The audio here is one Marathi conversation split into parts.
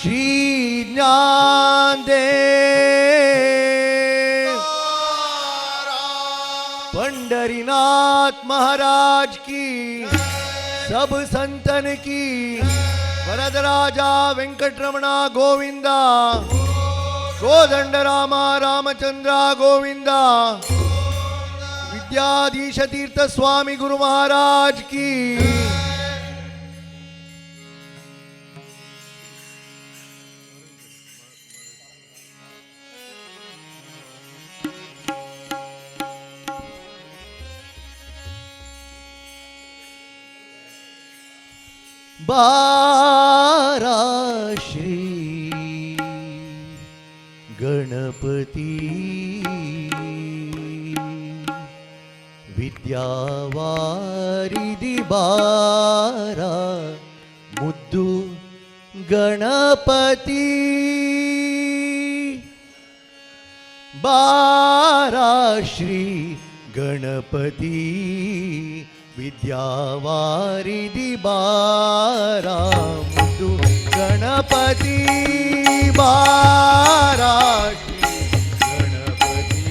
श्री ज्ञानदेव पंढरीनाथ महाराज की, सब संतन की, वरदराजा वेंकटरमणा गोविंदा, कोदंडरामा रामचंद्रा गोविंदा, विद्याधीश तीर्थ स्वामी गुरु महाराज की। बारा श्री गणपती विद्यावारिधि बारा मुद्दु गणपती, बारा श्री गणपती विद्यावारिधि बारा मुद्दु गणपती, बारा श्री गणपती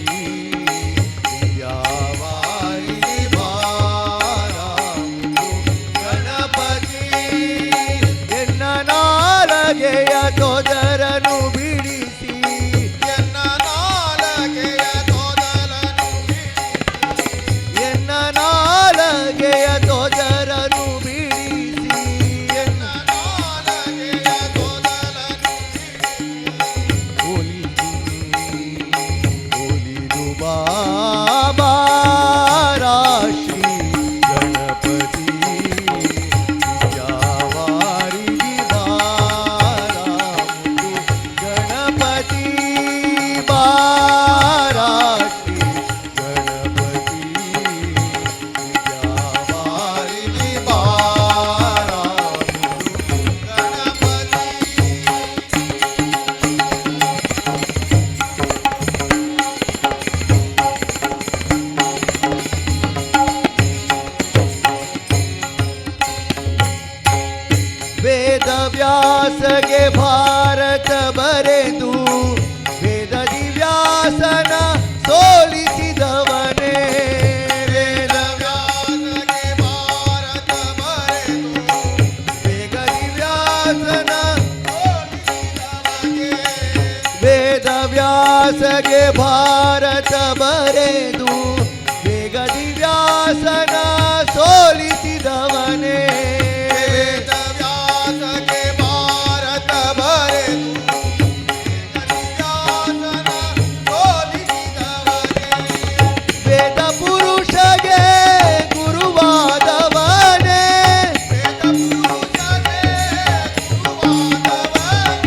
विद्यावारिधि बारा मुद्दु गणपती, ಎನ್ನ ನಾಲಗೆಯ ತೊದರನು ಬಿಡಿಸಿ, ಎನ್ನ ನಾಲಗೆಯ ತೊದರನು ಬಿಡಿಸಿ, ಎನ್ನ ನಾಲಗೆಯ ತೊದರನು ಬಿಡಿಸಿ, ಎನ್ನ ನಾಲಗೆಯ ತೊದರನು ಒಲಿದು ಬಾಬಾರಾ ಶ್ರೀ ಗಣಪತಿ ವಿದ್ಯಾವಾರಿಧಿ ಬಾರಾ ಮುದ್ದು ಗಣಪತಿ, ಬಾರಾ ಶ್ರೀ ಗಣಪತಿ ವಿದ್ಯಾವಾರಿಧಿ ಬಾರಾ ಮುದ್ದು ಗಣಪತಿ. ವೇದವ್ಯಾಸಗೆ ಭಾರತ ಬರೆದು ವೇದದಿ ವ್ಯಾಸನ ಸೋಲಿಸಿದವನೇ, ವೇದವ್ಯಾಸಗೆ ಭಾರತ ಬರೆದು ವೇದದಿ ವ್ಯಾಸನ ಸೋಲಿಸಿದವನೇ, ವೇದವ್ಯಾಸಗೆ ಭಾರತ ಬರೆದು ವೇಗದಿ ವ್ಯಾಸನ ಸೋಲಿಸಿದವನೇ, ವೇದವ್ಯಾಸಗೆ ಭಾರತ ಬರೆದು ವೇಗದಿ ವ್ಯಾಸನ ಸೋಲಿಸಿದವನೇ, ವೇದ ಪುರುಷಗೆ ಗುರುವಾದವನೇ, ವೇದ ಪುರುಷಗೆ ಗುರುವಾದವನೇ,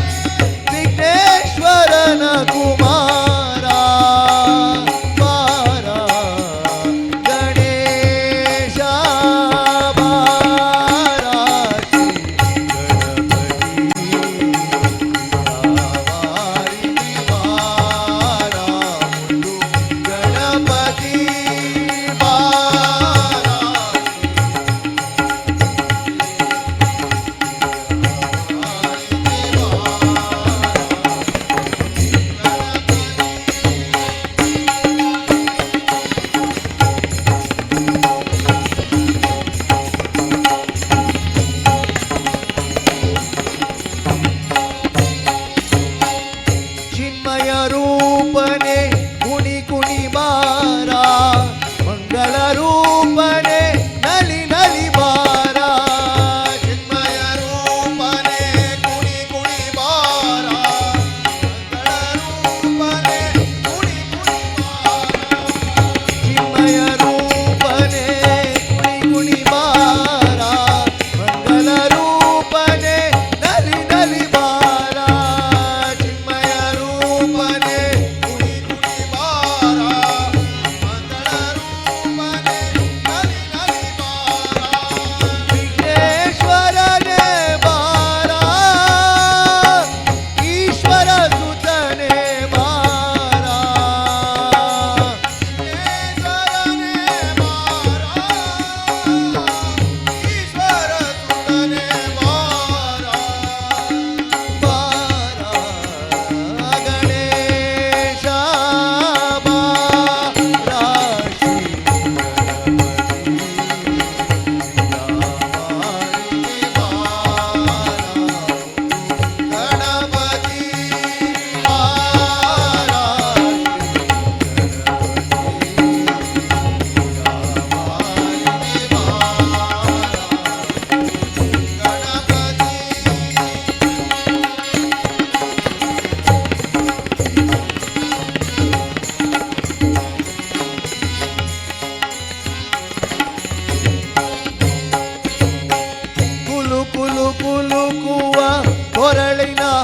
ವಿಘ್ನೇಶ್ವರನ ಕುಮಾರ ಬಾರ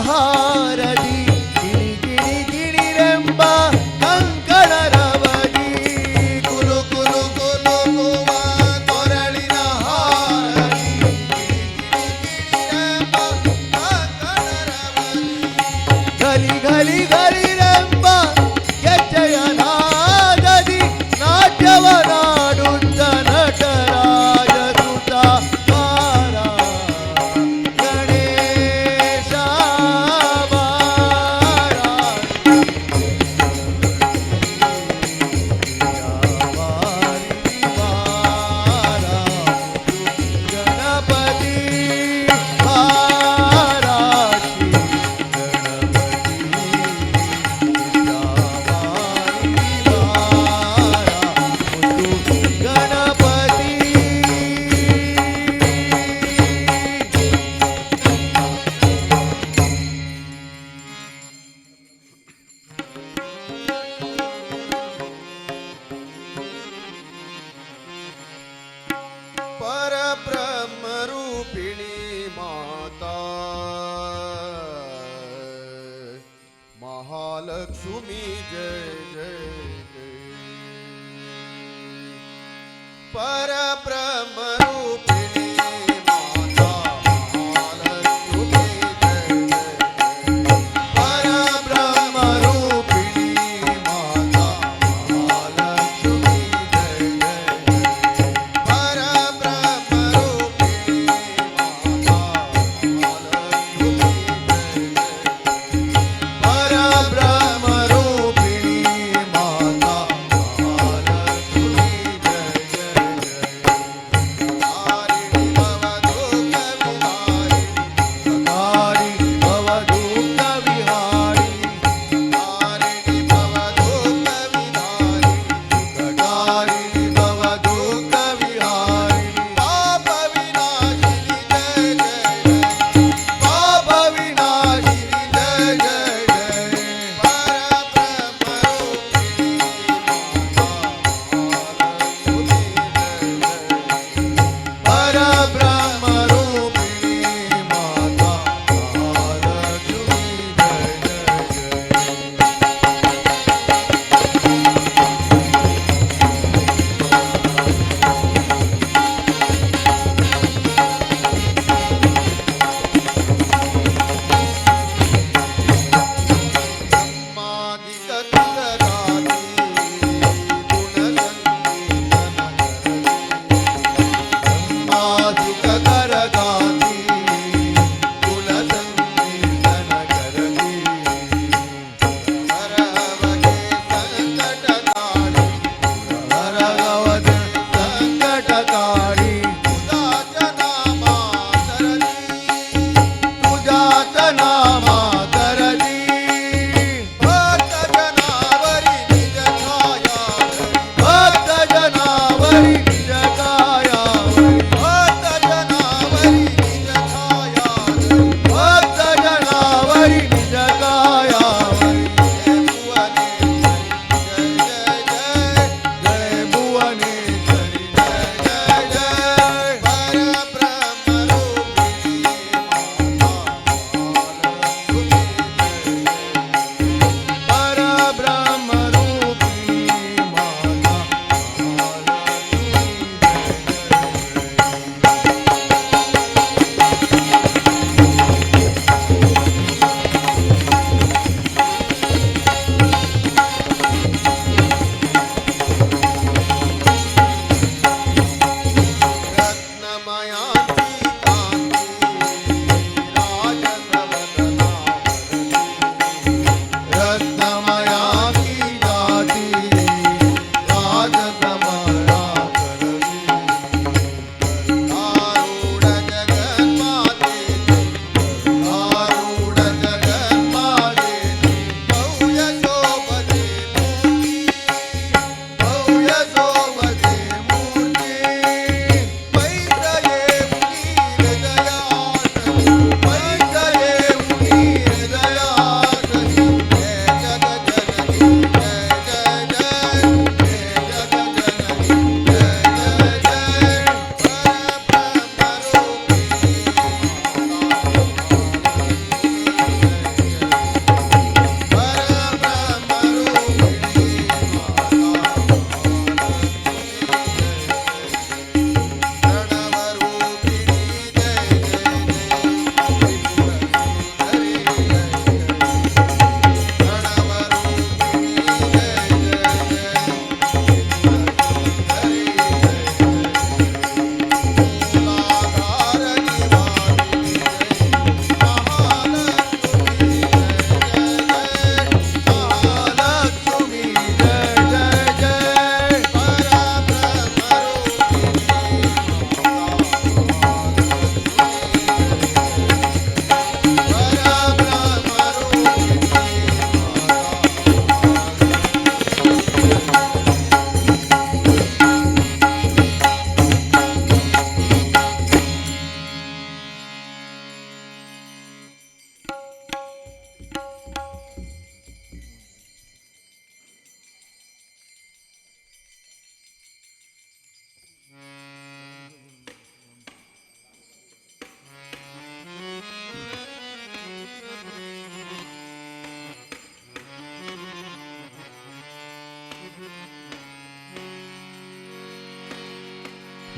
ಹಾರದಿ ಗಿಣಿ ಗಿಣಿ ಗಿಣಿರೆಂಬ ಕಂಕಣರವದಿ ಕುಲು ಕುಲು ಕುಲು ಕುವ ಕೊರಳಿನ ಹಾರದಿ ಗಿಣಿ ಗಿಣಿ ಗಿಣಿರೆಂಬ ಕಂಕಣರವದಿ ಗಲಿ ಗಲಿ ಗಲಿರೆಂಬ ಗೆಜ್ಜೆಯ ನಾದದಿ ನಾಟ್ಯವನಾಡುತ್ತ ನಟರಾಜ ಸುತ ಬಾರ ಗಣೇಶ ಬಾರ ಗಣಪತಿ ಬಾರ परब्रह्म रूपिणी माता महालक्ष्मी जय जय जय परब्रह्म रूपिणी माता महालक्ष्मी जय जय परब्रह्म रूपिणी माता महालक्ष्मी जय जय परब्रह्म रूपिणी माता महालक्ष्मी जय जय परब्रह्म रूपिणी माता महालक्ष्मी जय जय जय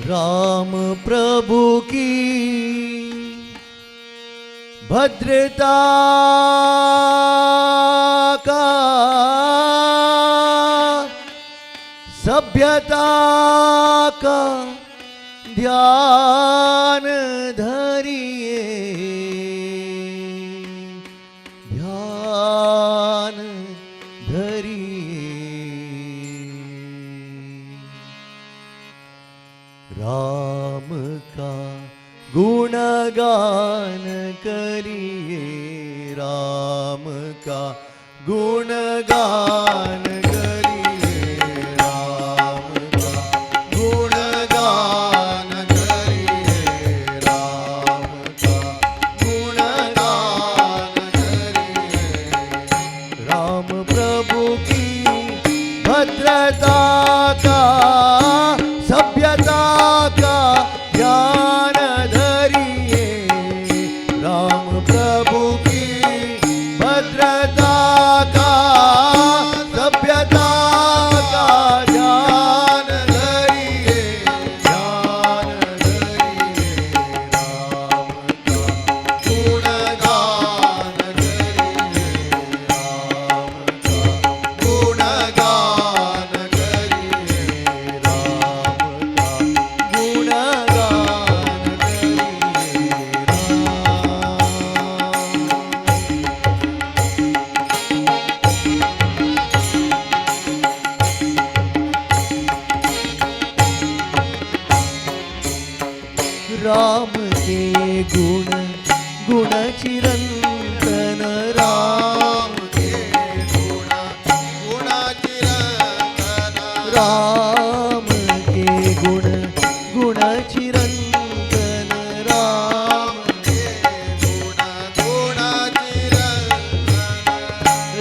राम प्रभु की भद्रता का सभ्यता का ध्यान धरिए, ध्यान धरिए। राम का गुणगान करिए, राम का गुणगान करिए, राम का गुणगान करिए, राम का गुणगान करिए। राम प्रभु की भद्रता का सभ्यता का ध्यान धरिए, राम प्रभु की भद्रता का सभ्यता का ध्यान धरिए, ध्यान धरिए। राम का गुणगान करिए, राम का गुणगान करिए, राम का गुणगान करिए। राम के गुण गुण चिरंतन, राम के गुण गुण चिरंतन, राम के गुण गुण चिरंतन, राम के गुण गुण चिरंतन,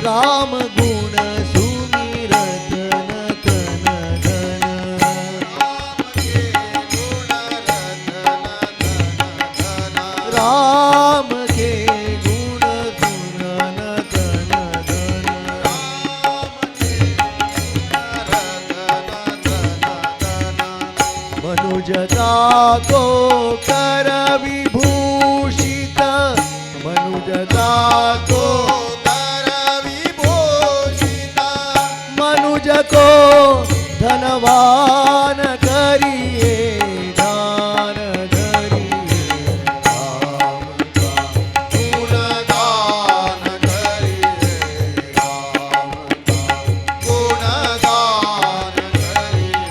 राम गुण सुमिरत नतन धन, राम के गुण गुण नतन धन, मनुजता को कर विभूषित, मनुजता को कर विभूषित, मनुज को धनवान करिए, दान धरिए। राम का गुणगान करिए, राम का गुणगान करिए।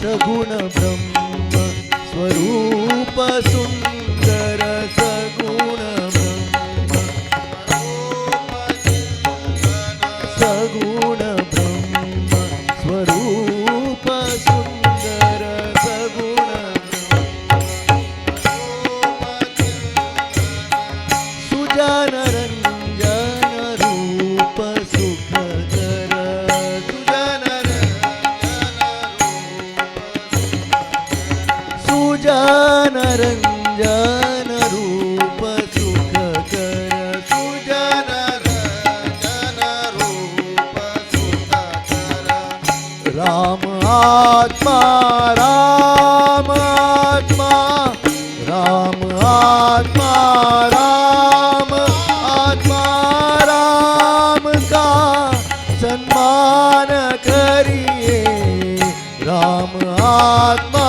सगुण ब्रह्म स्वरूप सुंदर, सगुण ब्रह्म सगुण ब्रह्म स्वरूप सुंदर, सगुण सुजन रंजन रूप सुखकर, सुजन रंजन रूप सुखकर, सुजन रंजन रूप सुखकर। राम आत्मा, राम आत्मा, राम आत्मा, राम आत्मा, राम का सम्मान करिए, राम आत्मा,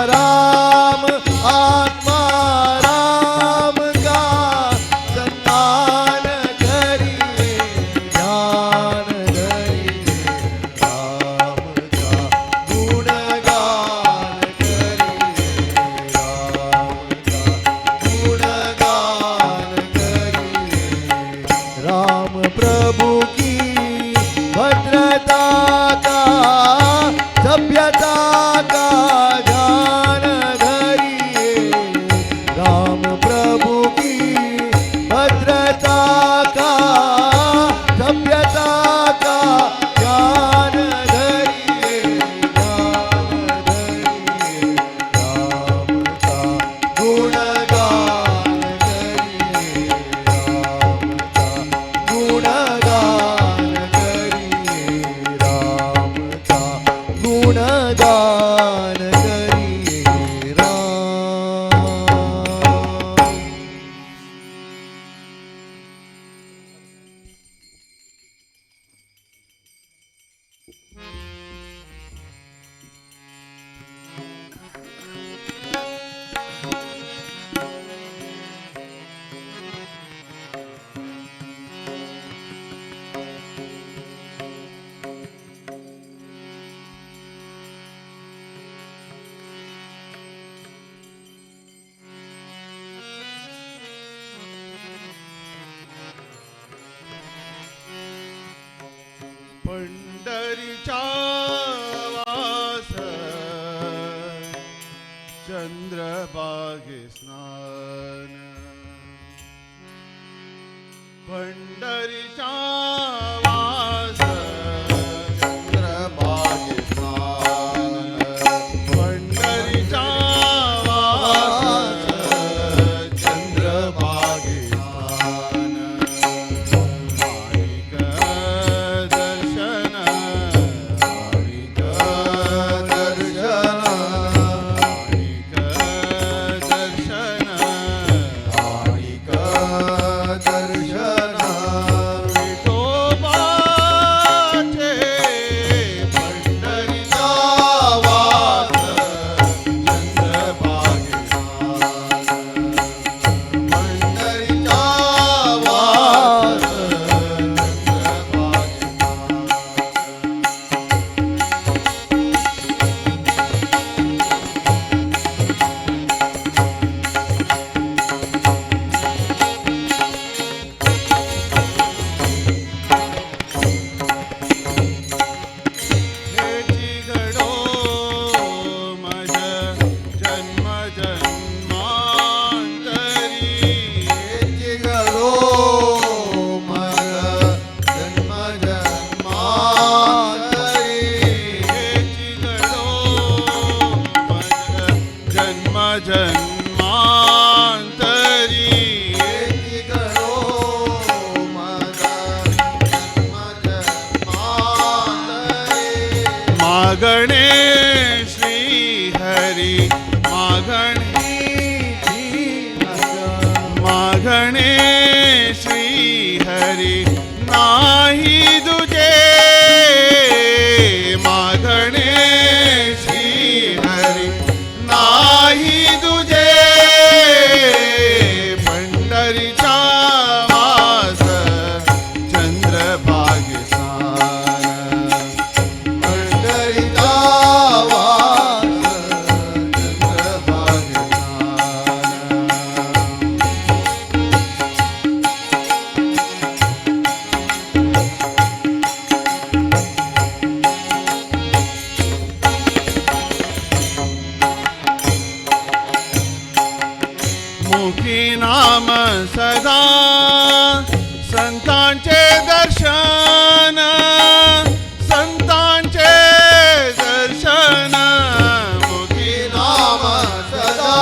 राम आत्मा, राम का सम्मान करिए, ध्यान धरिए। राम का गुणगान करिए, राम का गुणगान करिए। राम प्रभु की भद्रता का सभ्यता का पंढरीचा वास चंद्रभागे स्नान पंढरीचा वास चंद्रभागे स्नान पंढरीचा वास चंद्रभागे स्नान माणिक दर्शन माणिक दर्शन माणिक दर्शन माणिक दर्शन विठोबाचे पंढरीचा वास चंद्रभागे स्नान पंढरीचा वास चंद्रभागे स्नान हेची घडो मज जन्म जन्मांतरी हेची घडो मज जन्म जन्मांतरी हेची घडो मज जन्म जन्मांतरी हेची घडो मज जन्म जन्मांतरी मागणे श्री हरी मागणे मागणे श्री हरी नाही दुजे मागणे श्री हरी नाही दुजे पंढरीचा वास चंद्रभागे स्नान पंढरीचा वास चंद्रभागे स्नान मुखी नाम सदा संतांचे दर्शन संतांचे दर्शन मुखी नाम सदा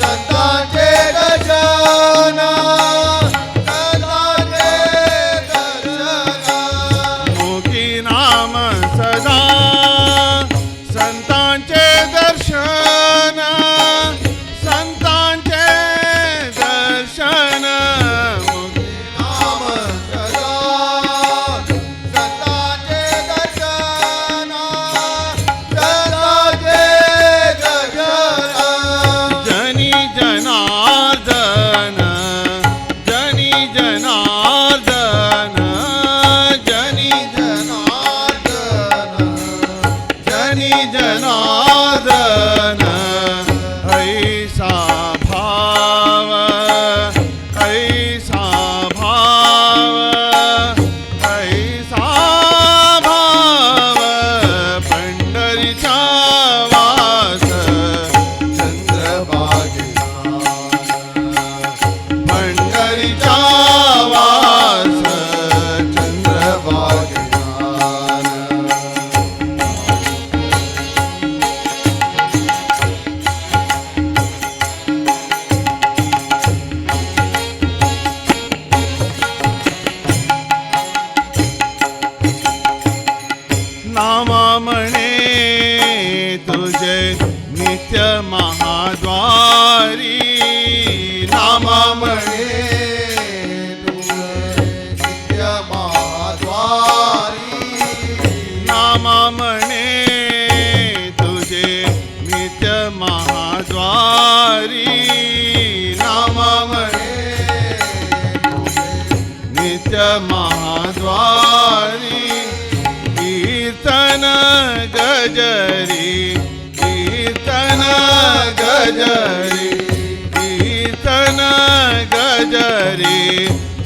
संतांचे दर्शन संतांचे दर्शन मुखी नाम सदा संतांचे दर्शन संतांचे दर्शन मुखी नाम सदा संतांचे दर्शन संतांचे दर्शन जनी जनार्दन जनी जनार्दन जनी जनार्दन जनी जनार्दन ऐसा भाव ऐसा भाव ऐसा भाव पंढरीचा वास चंद्रभागे पंढरीचा वास चंद्रभागे नामा म्हणे तुझे नित्य महाद्वारी नामा म्हणे नित्य महाद्वारी नामा म्हणे तुझे नित्य महाद्वारी नामा म्हणे नित्य महाद्वारी कीर्तन गजरी कीर्तन गजरी कीर्तन गजरी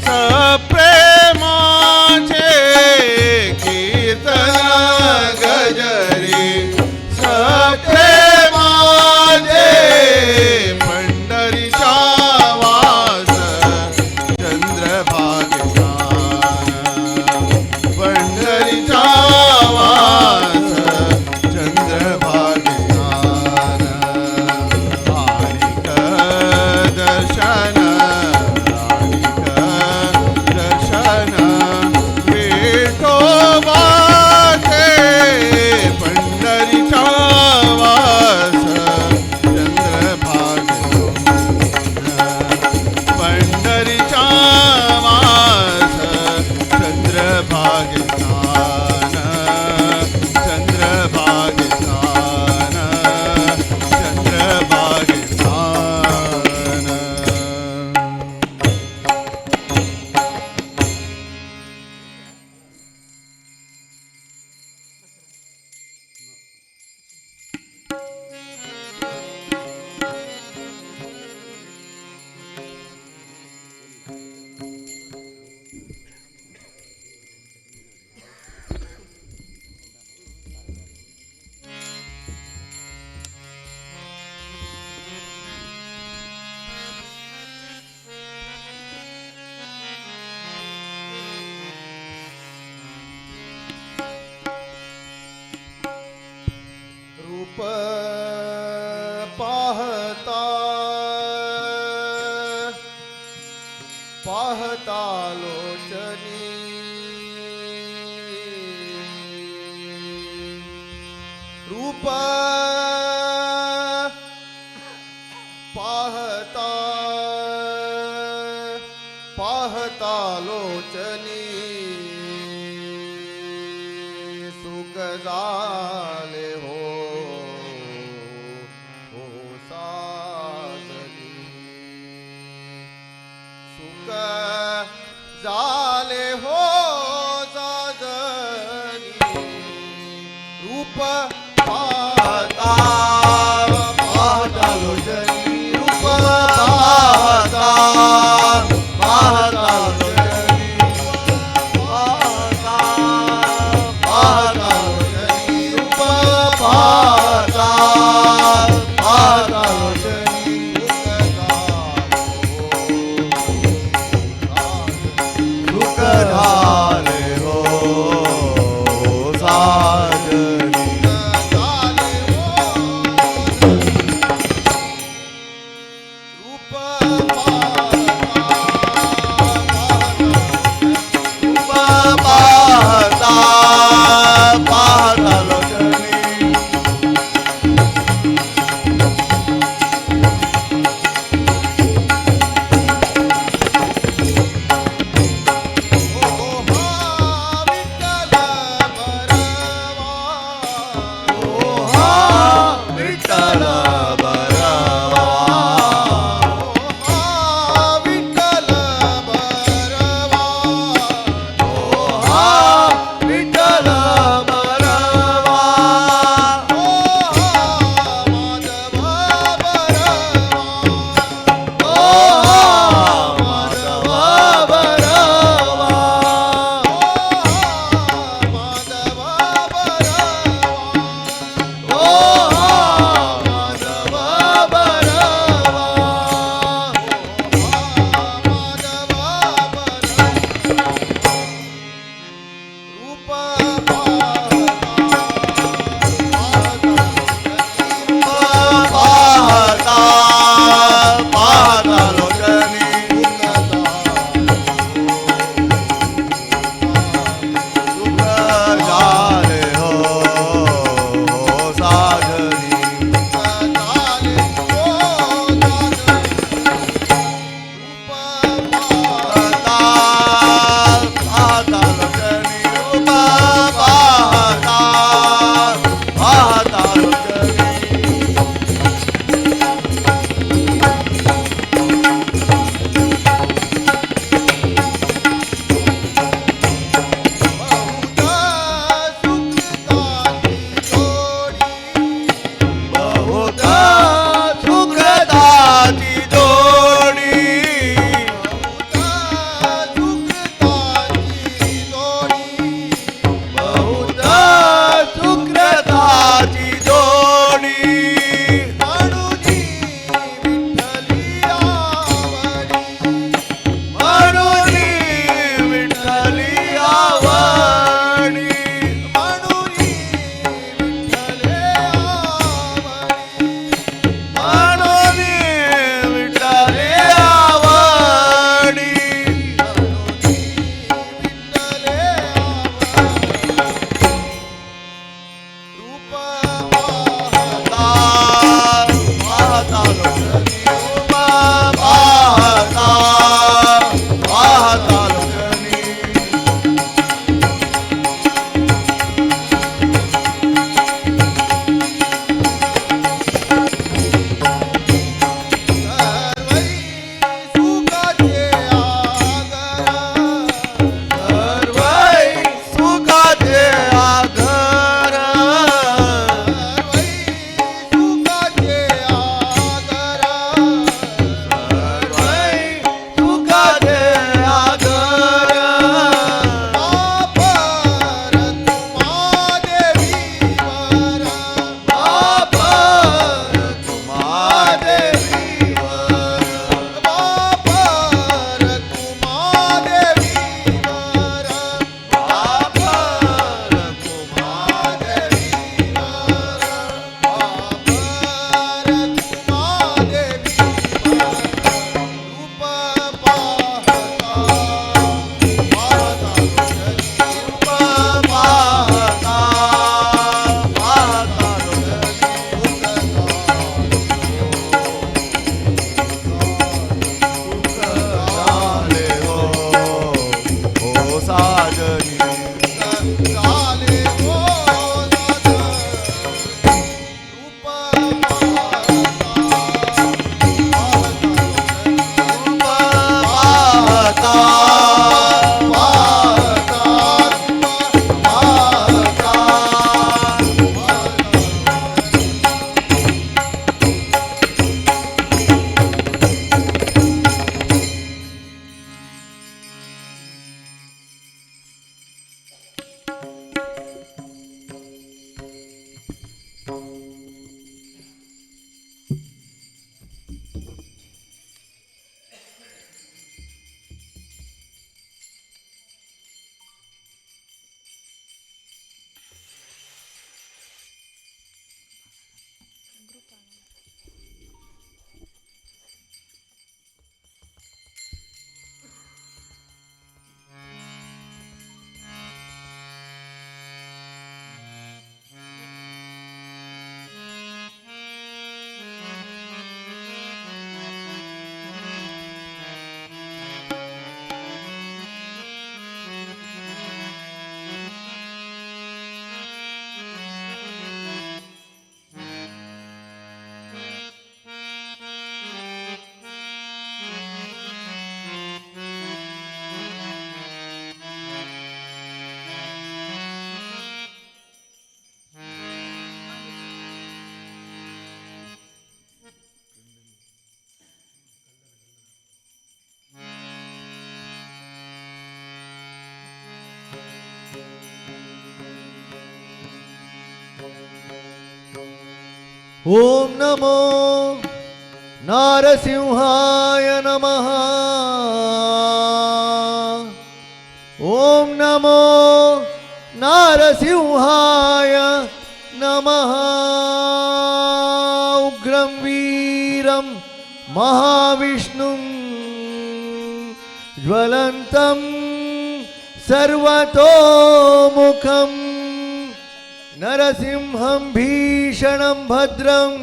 सप्रेमाचे रूप पाहता पाहता लोचनी सुख झाले हो साजनी सुख झाले हो साजनी रूप पाहता पाहता लोचनी रूप पाहता पाहता लोचनी पाहता पाहता लोचनी रूप पाहता पाहता लोचनी सुख झाले हो साजनी रूप पाहता पाहता लोचनी विठ्ठल बरवा विठ्ठल बरवा विठ्ठल बरवा माधव बरवा माधव पाहता पाहता लोचनी सुख झाले हो साजनी पाहता पाहता लोचनी रूप ಓಂ ನಮೋ ನಾರಸಿಂಹಾಯ ನಮಃ. ಓಂ ನಮೋ ನಾರಸಿಂಹಾಯ ನಮಃ. ಉಗ್ರಂ ವೀರಂ ಮಹಾವಿಷ್ಣುಂ ಜ್ವಲಂತಂ ಸರ್ವತೋಮುಖಂ ನರಸಿಂಹಂ ಭೀಷಣಂ ಭದ್ರಂ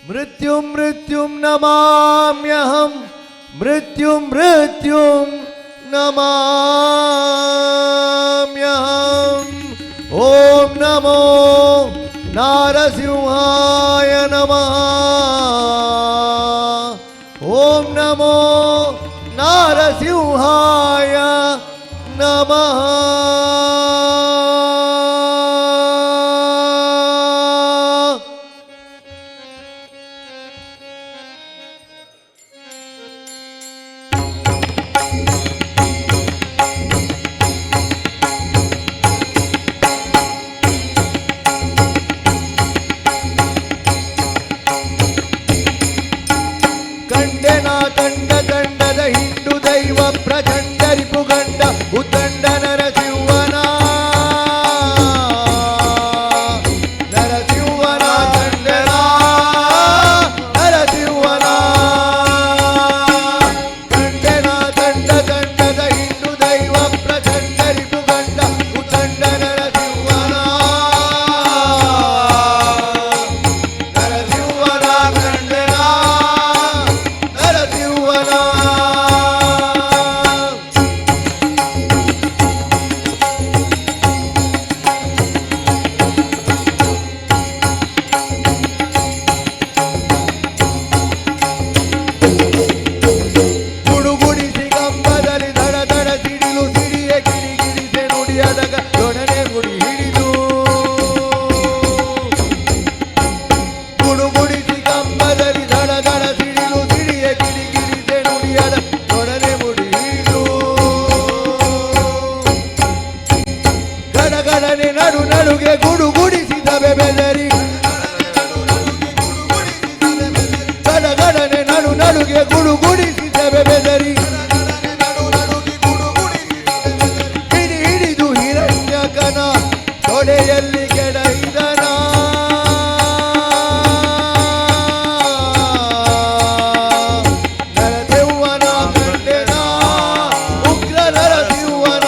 ಮೃತ್ಯುಂ ಮೃತ್ಯುಂ ನಮಾಮ್ಯಹಂ ಮೃತ್ಯುಂ ಮೃತ್ಯುಂ ನಮಾಮ್ಯಹಂ. ಓಂ ನಮೋ ನಾರಸಿಂಹಾಯ ನಮಃ. ಓಂ ನಮೋ ನಾರಸಿಂಹಾಯ ನಮಃ. ದಂಡದ ಹಿಂಡು ದೈವ ಪ್ರಚಂಡ ರಿಪುಗಂಡ ಉದ್ದಂಡ ನರಸಿಂಹನ ನರಸಿಂಹನ ದಂಡನ ನರಸಿಂಹನ ದಂಡದ ಹಿಂಡು ದೈವ ಪ್ರಚಂಡ ರಿಪುಗಂಡ ಉದ್ದಂಡ ನರಸಿಂಹನ ನರಸಿಂಹನ ದಂಡನ ನಡುಗೆ ಗುಡುಗುಡಿಸಿದವೆ ಬೆದರಿ ಗಡಗಡನೆ ನಡುಗೆ ಗುಡುಗುಡಿಸಿದವೆ ಬೆದರಿ ಹಿಡಿದು ಹಿರಣ್ಯಕನ ತೊಡೆಯಲ್ಲಿ ಕೆಡಹಿದನ ನರಸಿಂಹನ ಕಂಡೆನ ಉಗ್ರ ನರಸಿಂಹನ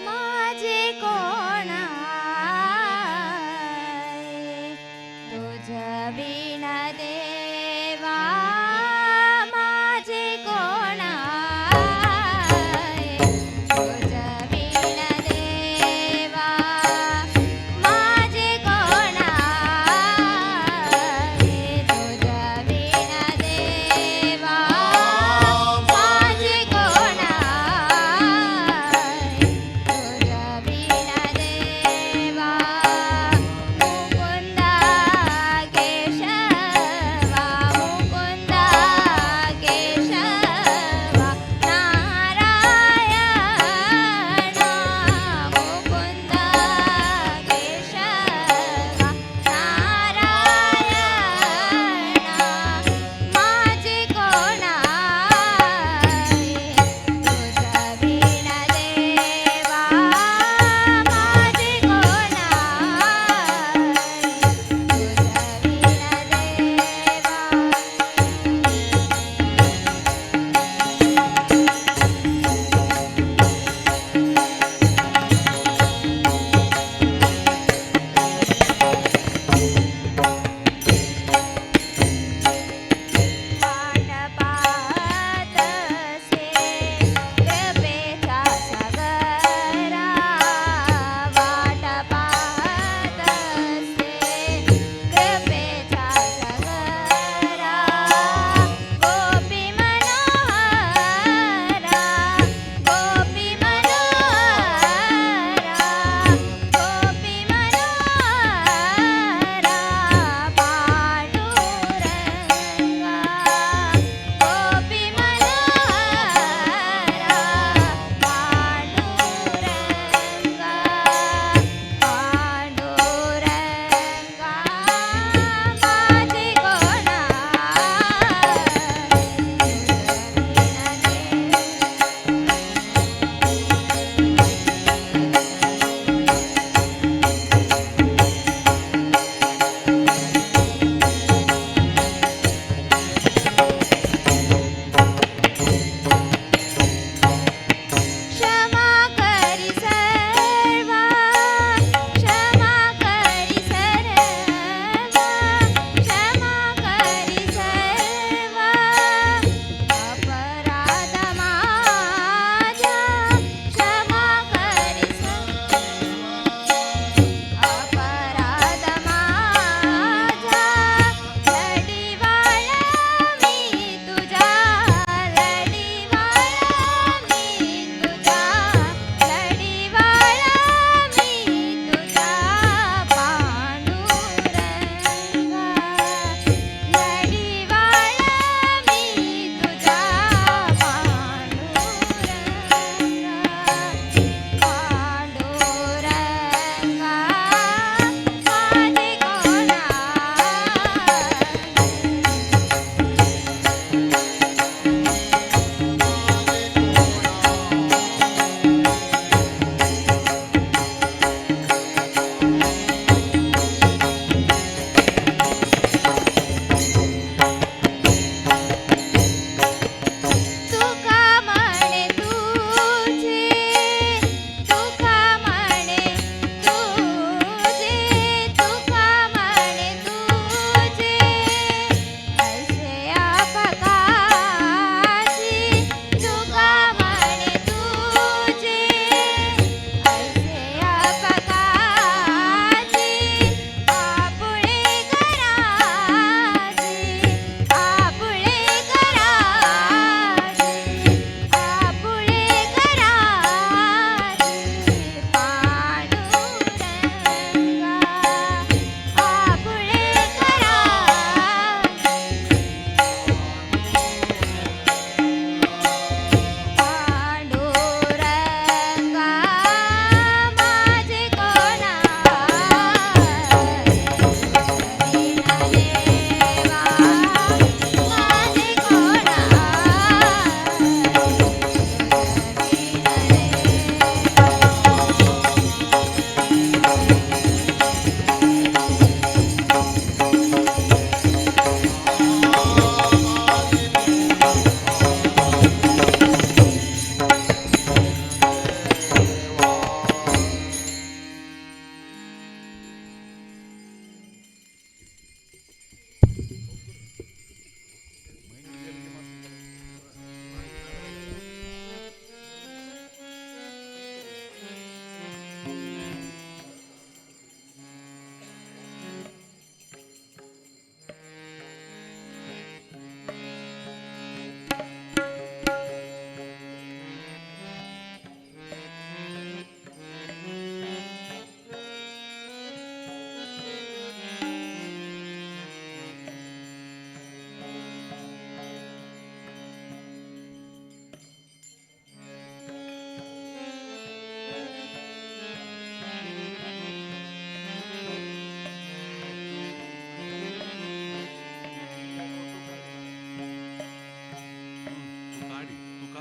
माझे कोण आहे तुझ बिना देवा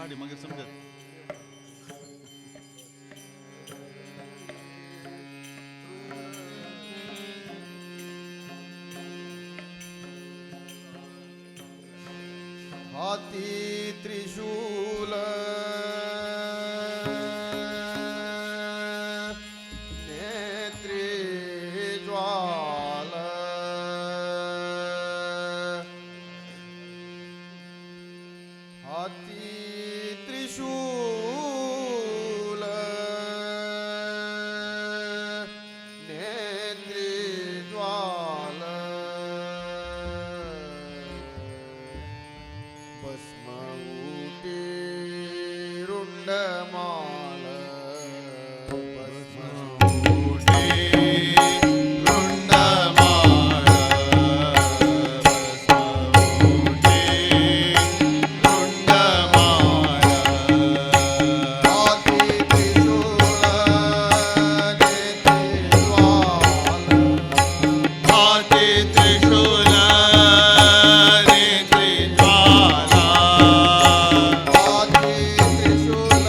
हाडी मागीर समजत हाती त्रिशूल नेत्री ज्वाल हाती त्रिशूल नेत्री ज्वाल भस्मऊटी रुंडमाल भस्मऊटी रुंडमाल भस्मऊटी रुंडमाल हाती त्रिशूल नेत्री ज्वाल हाती त्रिशूल नेत्री ज्वाला हाती त्रिशूल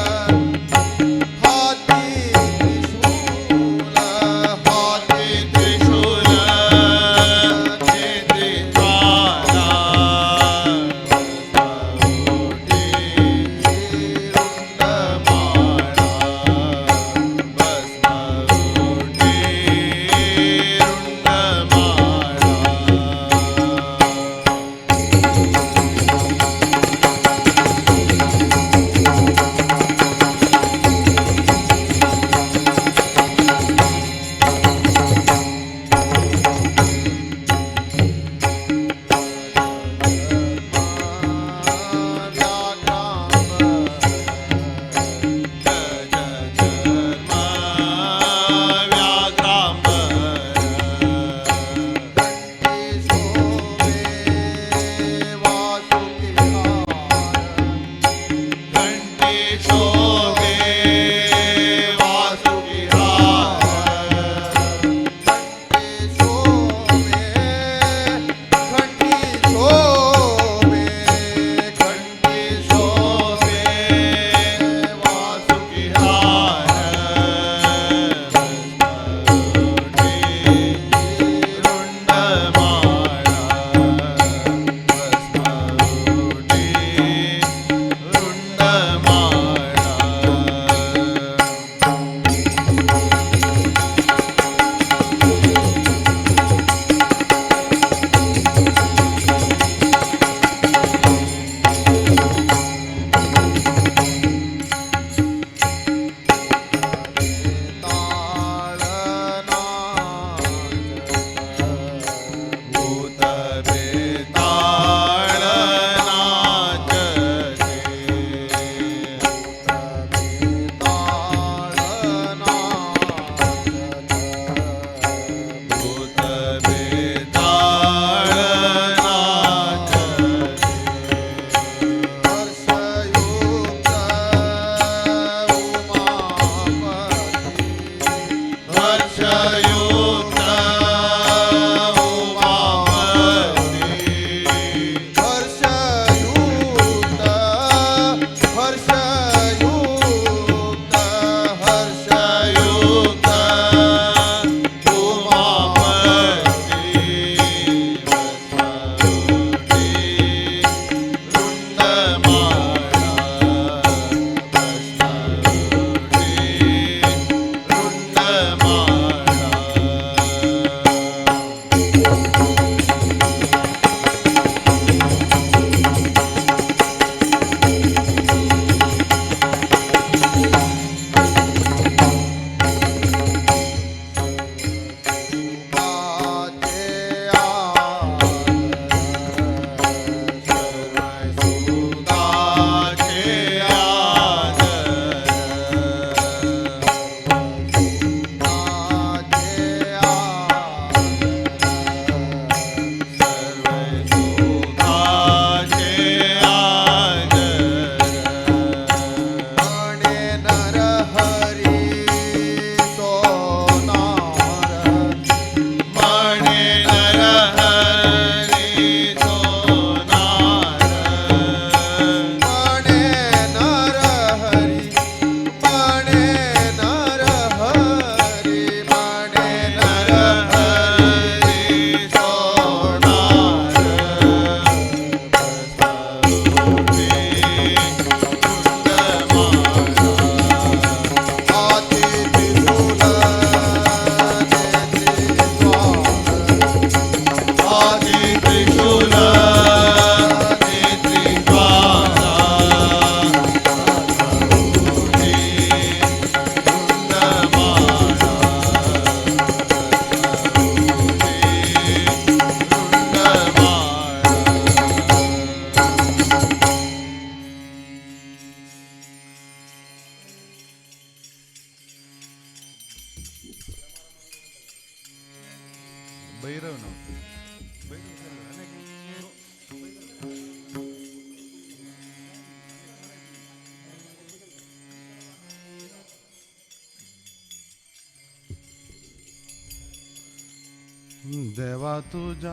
देवा तुझा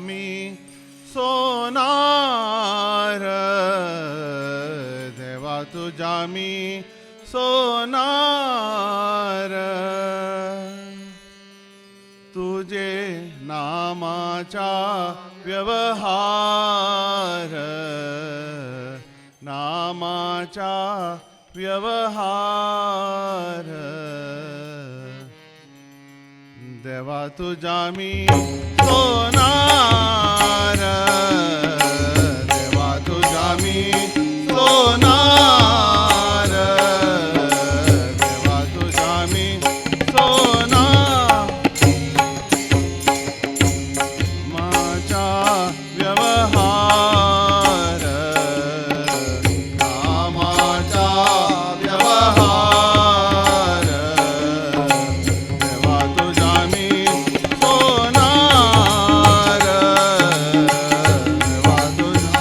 मी सोनार, देवा तुझा मी सोनार, तुझे नामाचा व्यवहार, नामाचा व्यवहार, देवा तुझा मी सोनार, देवा तुझा मी सोनार, देवा तुझा मी सोनार, माझा व्यवहार, कामाचा व्यवहार, देवा तुझा मी सोनार, देवा तुझा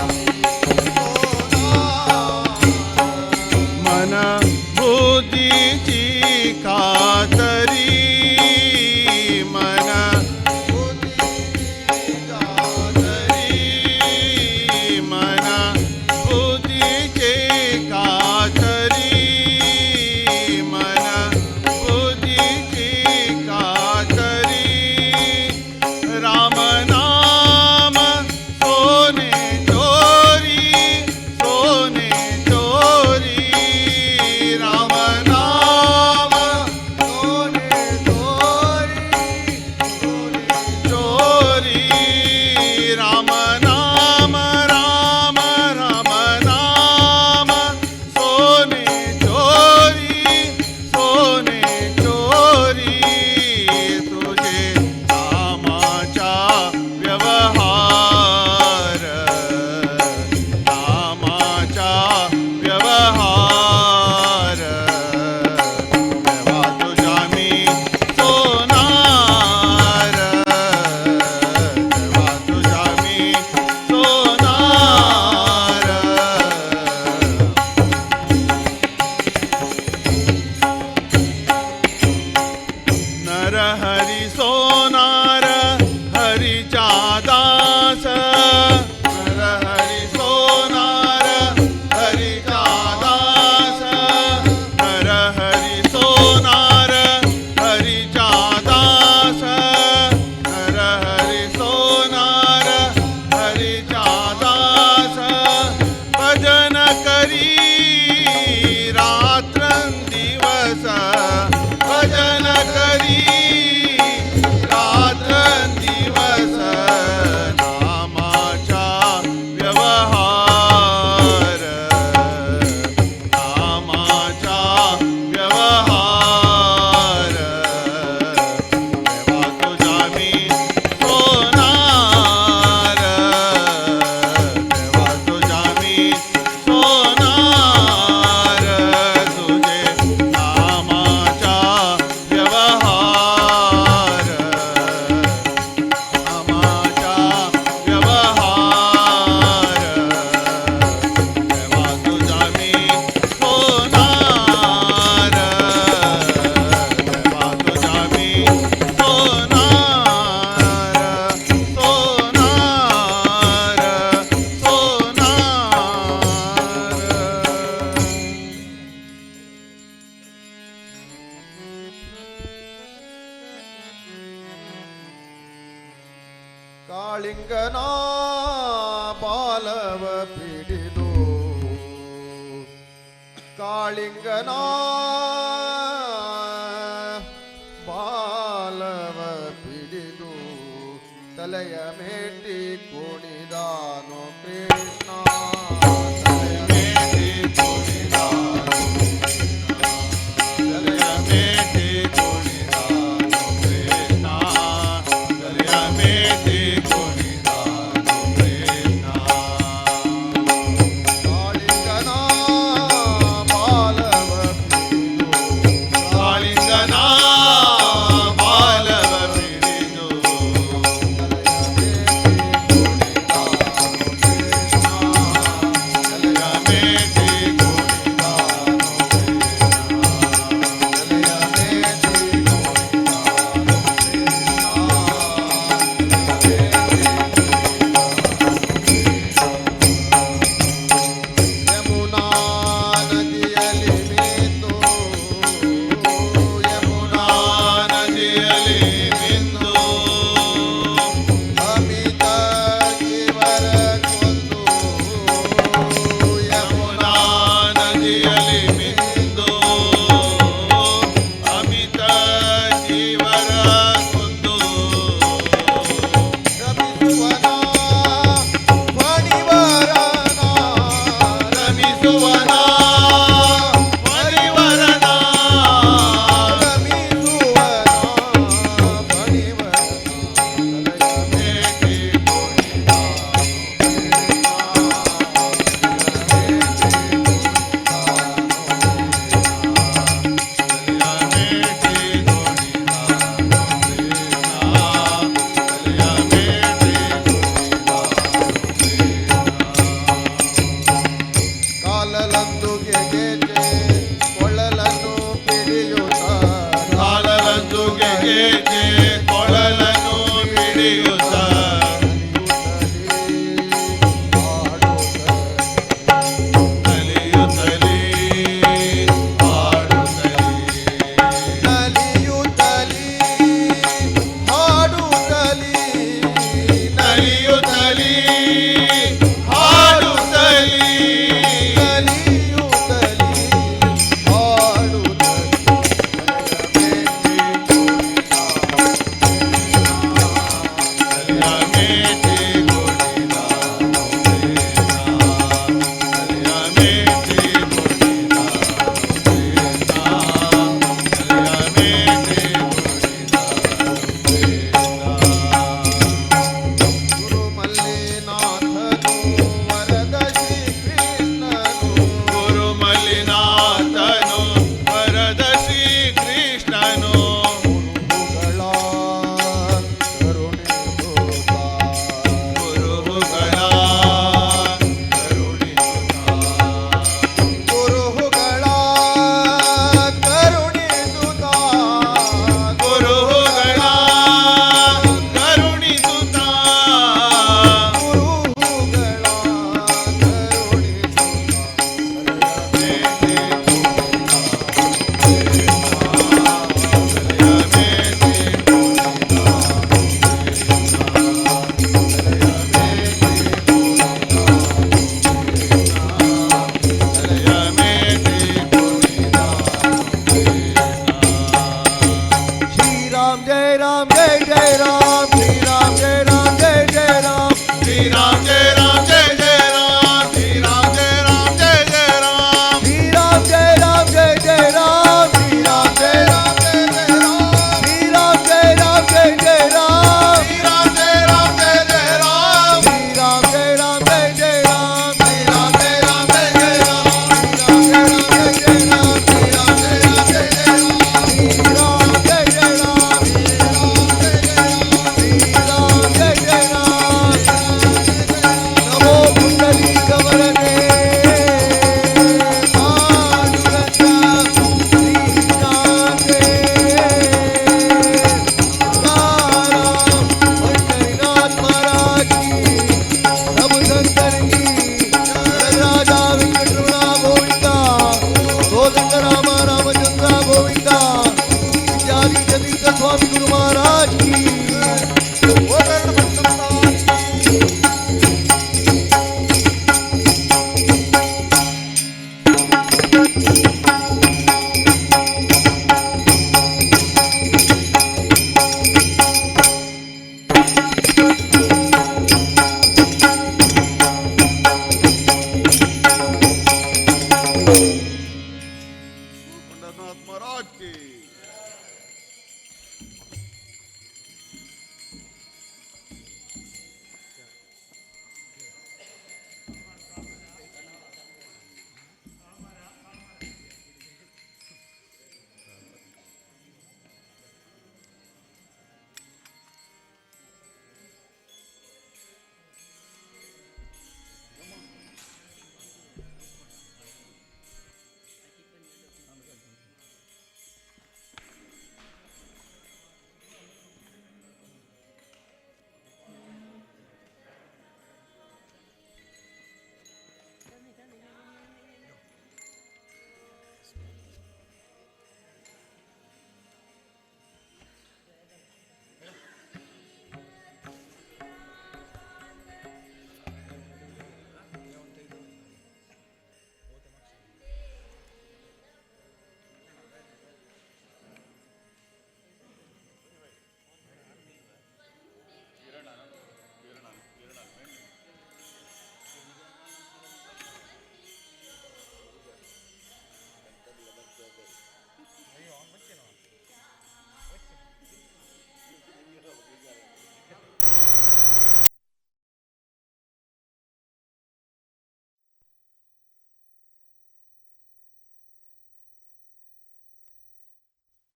मन बुद्धीची कातरी, मन बुद्धीची कातरी, मन बुद्धीचे कातरी, मन बुद्धीची कातरी, राम नाम सोने चोरी, सोने चोरी, राम नाम सोने चोरी, सोने चोरी, राम नाम, राम राम नाम सोने चोरी, सोने चोरी, तुझे नामाचा व्यवहार, नामाचा व्यवहार, देवा तुझा मी सोनार, देवा तुझा मी सोनार, नर हरी सोनार, हरीचा दास, नर हरी सोनार, हरीचा दास, नर हरी सोनार, हरीचा दास, नर हरी सोनार, हरीचा दास, भजन करी रात्रंदिवस, भजन करी रात्रंदिवस, नामाचा व्यवहार, नामाचा व्यवहार, देवा तुझा मी सोनार, देवा तुझा मी सोनार, तुझे नामाचा व्यवहार, नामाचा व्यवहार, देवा तुझा मी सोनार, देवा तुझा मी सोनार, ಕಾಳಿಂಗನ ಬಾಲವ ಪಿಡಿದು, ಕಾಳಿಂಗನ ಬಾಲವ ಪಿಡಿದು, ತಲೆಯ ಮೇಟಿ ಕುಣಿದಾನು ಕೃಷ್ಣ.